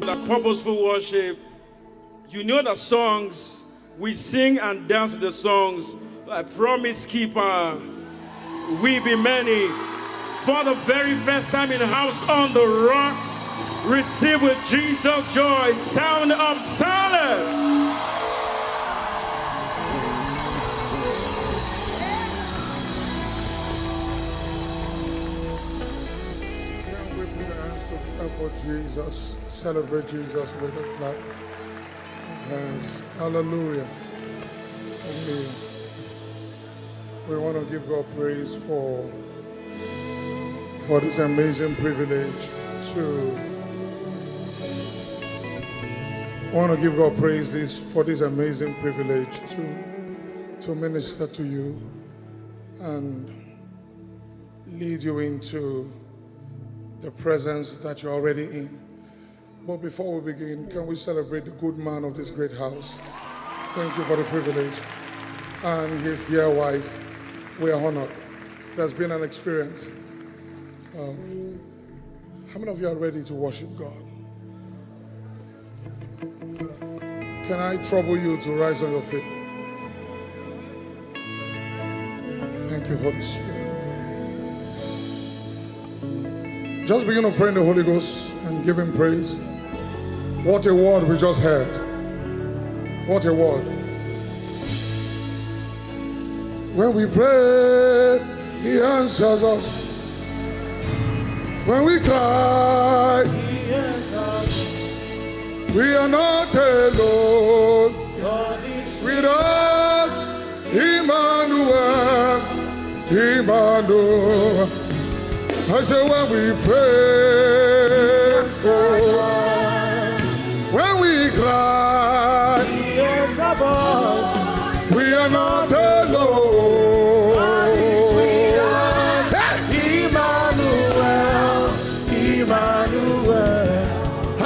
The purposeful worship. You know the songs. We sing and dance the songs. Like Promise Keeper, We Be Many. For the very first time in the house on the rock, receive with Jesus joy, Sound of Salem. For Jesus, celebrate Jesus with a clap of hands. Hallelujah. Hallelujah. We want to give God praise for this amazing privilege to. I want to give God praise for this amazing privilege to minister to you and lead you into the presence that you're already in. But before we begin, can we celebrate the good man of this great house? Thank you for the privilege. And his dear wife, we are honored. It has been an experience. How many of you are ready to worship God? Can I trouble you to rise on your feet? Thank you, Holy Spirit. Just begin to pray in the Holy Ghost and give him praise. What a word we just heard. What a word. When we pray, he answers us. When we cry, he hears us. We are not alone. God is with us. Emmanuel, Emmanuel. I say when we pray, when we cry, he hears us. We are not alone. God is with us. Emmanuel, Emmanuel.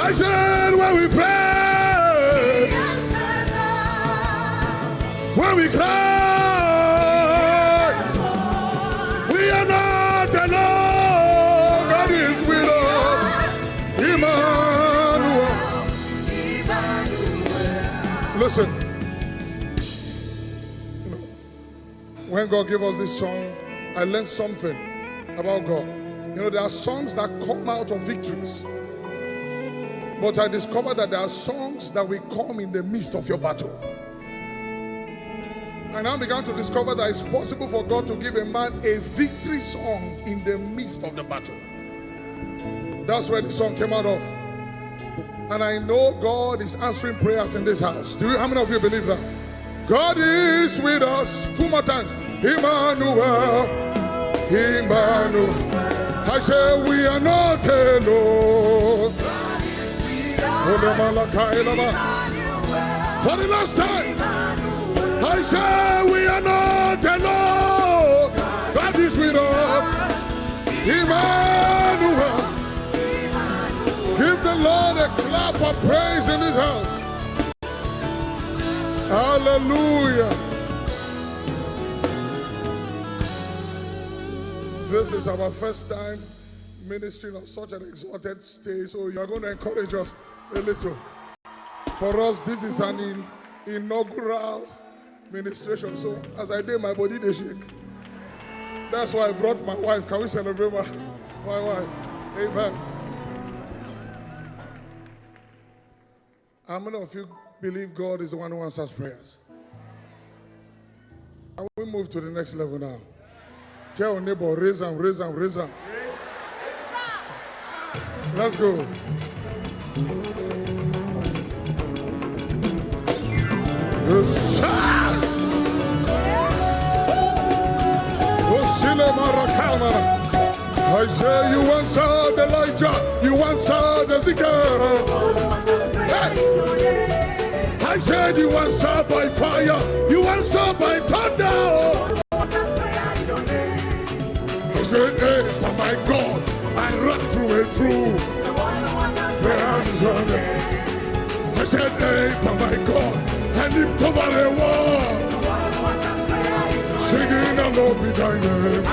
I said when we pray, he answers us. When we cry, we are not alone. Listen, when God gave us this song, I learned something about God. There are songs that come out of victories. But I discovered that there are songs that will come in the midst of your battle. And I began to discover that it's possible for God to give a man a victory song in the midst of the battle. That's where the song came out of. And I know God is answering prayers in this house. How many of you believe that? God is with us. Two more times. Emmanuel, Emmanuel. I say we are not alone. God is with us. For the last time, I say we are not alone. God is with us. Emmanuel. Give the Lord a clap of praise in his house. Hallelujah. This is our first time ministering on such an exalted stage, so you are going to encourage us a little. For us, this is an inaugural ministration, so as I did, my body they shake. That's why I brought my wife. Can we celebrate my wife? Amen. How many of you believe God is the one who answers prayers? And we move to the next level now. Tell your neighbor, raise them, raise them, raise them. Let's go. I say you answered Elijah, you answered Ezekiel. Hey. I said you answered by fire, you answered by thunder. I said, hey, oh my God, I ran through and through. I said, hey, oh my God, I leaped over the wall. Singing, I love be thy name.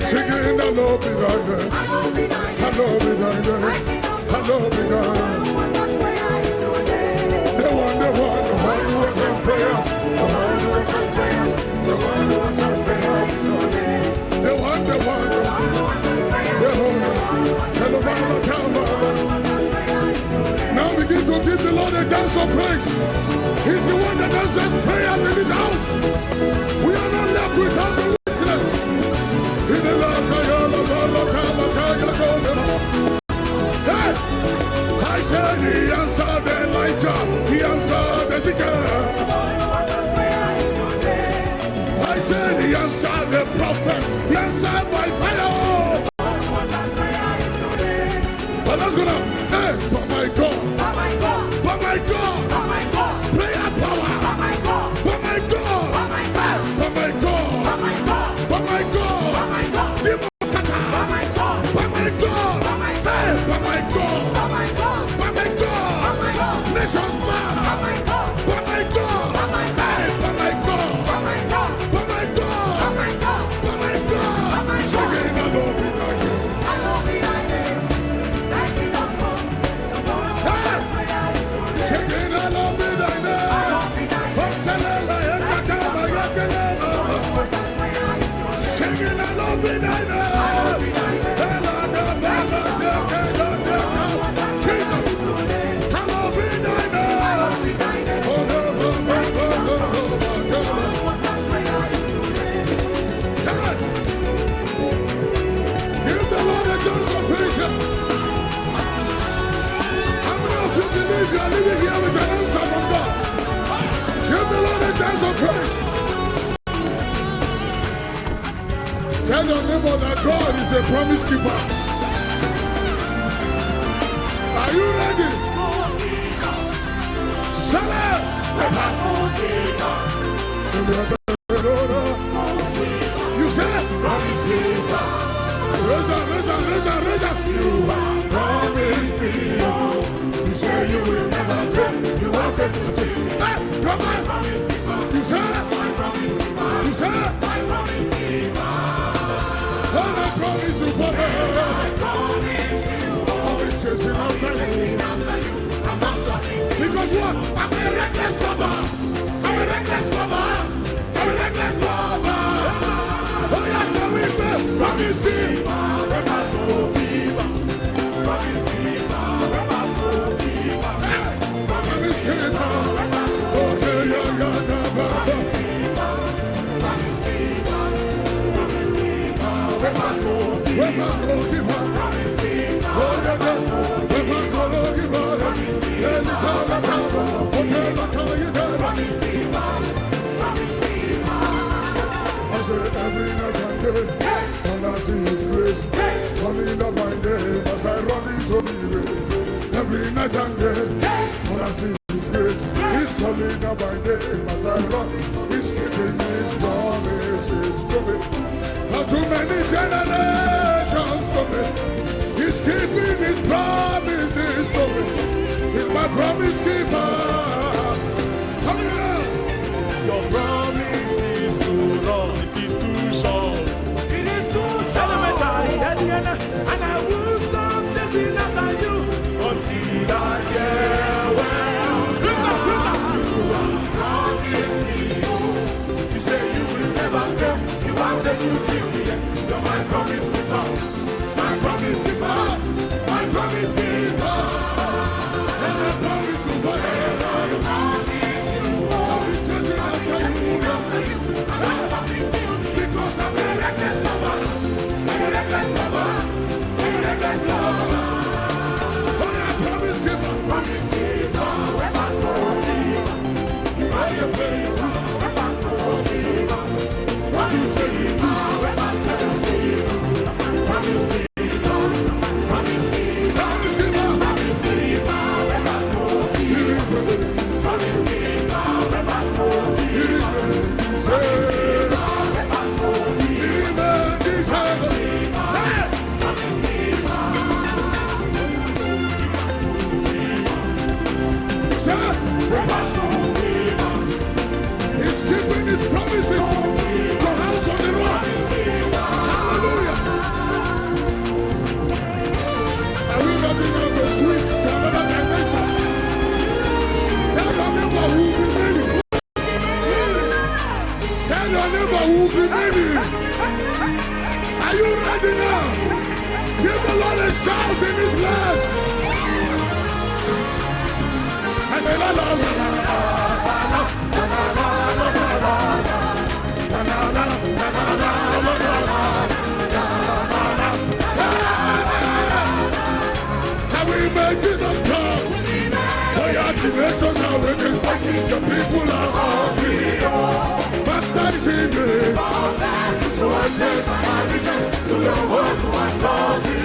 Singing, I love be thy name. Hallowed be thy name. Hallowed be thy name. Hallowed be thy name. The one who answers prayers. The one who answers prayers. The one who answers prayers is your name. The one who answers prayers. The one. Now begin to give the Lord a dance of praise. He's the one that answers prayers in his house. We are not left without a witness. In the last hey! I said he answered Elijah, he answered Ezekiel. I said he answered the prophet, he answered by fire. But let's go now. Hey, but my God, but my God, but my God, but my God, prayer power, but my God, but my God, but my God, but my God, but my God, but my God, but my God, but my God, but my God, but my God, but my God, but my God, but my God, but my God, nations bow, but my God, but my God, but my God, but my God, but my God, but my God, but my God, but my God, but my God, again, I don't be like you. I don't be like him. Thy kingdom come. The Lord of us prayer is your name. Shaking I don't be like that. I don't be like him. Thy kingdom come. The Lord of us prayer is your name. Shaking I don't be like that. I don't be like him. Jesus, I don't be like that. I don't be like that. Oh, no, no, no, no, no, no, no, no. The Lord of us prayer is your name. Give the Lord a dance of praise here. How many of you believe you are living here with an answer from God? Give the Lord a dance of praise. Tell your neighbor that God is a promise keeper. Are you ready? Salem! You said? Promise keeper. Raise up. You are promise keeper. You say you will never fail. You are faithful to you. Hey, come on. Promise keeper. You said? My promise keeper. You said? My promise keeper. And I promise you forever. I promise you. I'll be chasing after you. I'm not stopping. Because what? I'm a reckless lover. I'm a reckless lover. I'm a reckless lover. Oh yes, I will. Promise keeper. We must go keeper. Promise keeper. We must go keeper. Promise keeper. Okay, yeah. Promise keeper. Promise keeper. Promise keeper. We must go keeper. We must go keeper. Promise keeper. Oh yeah, we must go keeper. Promise keeper. Promise keeper. Promise keeper. I say every night and day, all I see is grace. Calling up my name as I run this holy way. Every night and day, all I see is grace. He's calling up my name as I run. He's keeping his promises to me. How too many generations to me. He's keeping his promises to me. He's my promise keeper. Come here. Your promise is too long. It is too short. It is too short. And I will stop chasing after you until I get well. You are promised me. You say you will never fail. You are faithful to me. You're my promise keeper. My promise keeper. My promise keeper. And I promise you. ready now. Give the Lord a shout in His place. I say la la la la la la la la la la la. Can we make Jesus come? Oh yeah, the nations are waiting. The people are hungry. Master is in me. So I pray my allegiance to the one who has called me.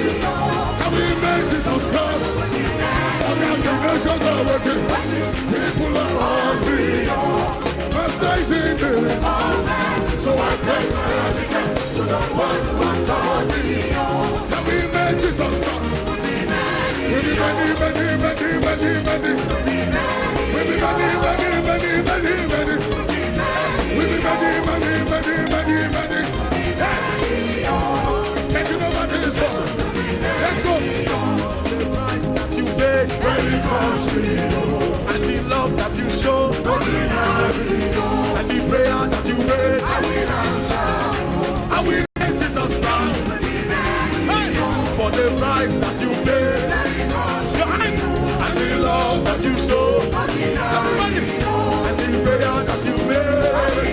Can we make Jesus come? Oh yeah, the nations are waiting. People are hungry. Master is in me. So I pray my allegiance to the one who has called me. Can we make Jesus come? Will be many, many, many, many, many. Will be many, many, many, many, many. Will be many, many, many, many, many. Taking over this world. Let's go. The price that you paid, very costly. And the love that you showed, ordinary. And the prayers that you made, I will answer. I will make Jesus proud. For the price that you paid, and the love that you showed, everybody, and the prayer that you made,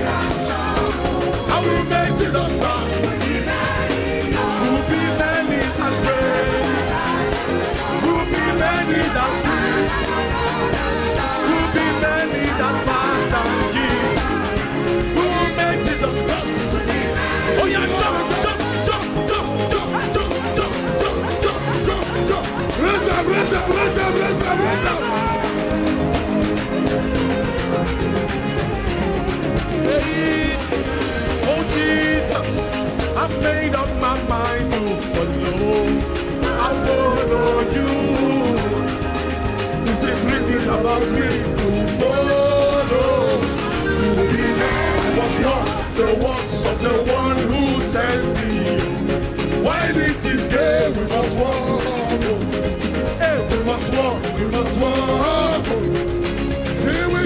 I will make Jesus proud. Will be many that pray, will be many that sing, will be many that fast and give. We will make Jesus proud. Oh yeah, jump. Raise up. Hey, oh Jesus, I've made up my mind to follow. I'll follow you. It is written about me to follow. I was not the works of the one who sent me. While it is there, we must walk. We must walk.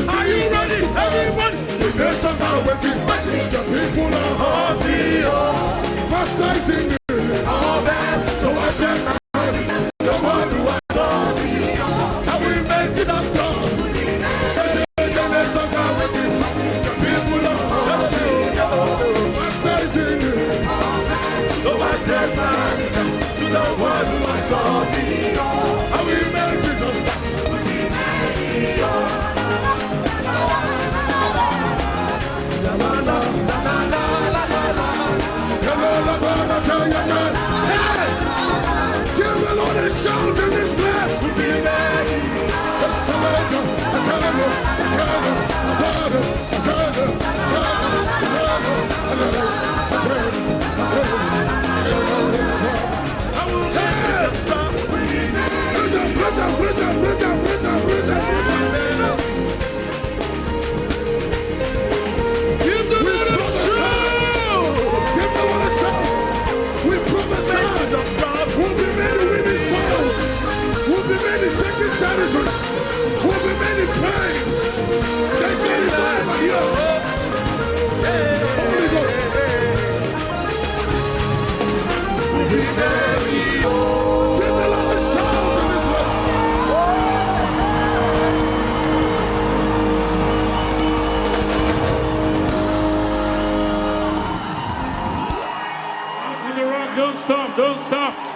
Are you ready? Everyone! The nations are waiting. The people are hungry. Master is in me. So I can the one who has done me. I will make Jesus proud. The nations are waiting. The people are hungry. Master is in me. So I can to the one who has done me. I will make Jesus proud. Give the Lord a shout in His place. We'll be ready. Don't stop.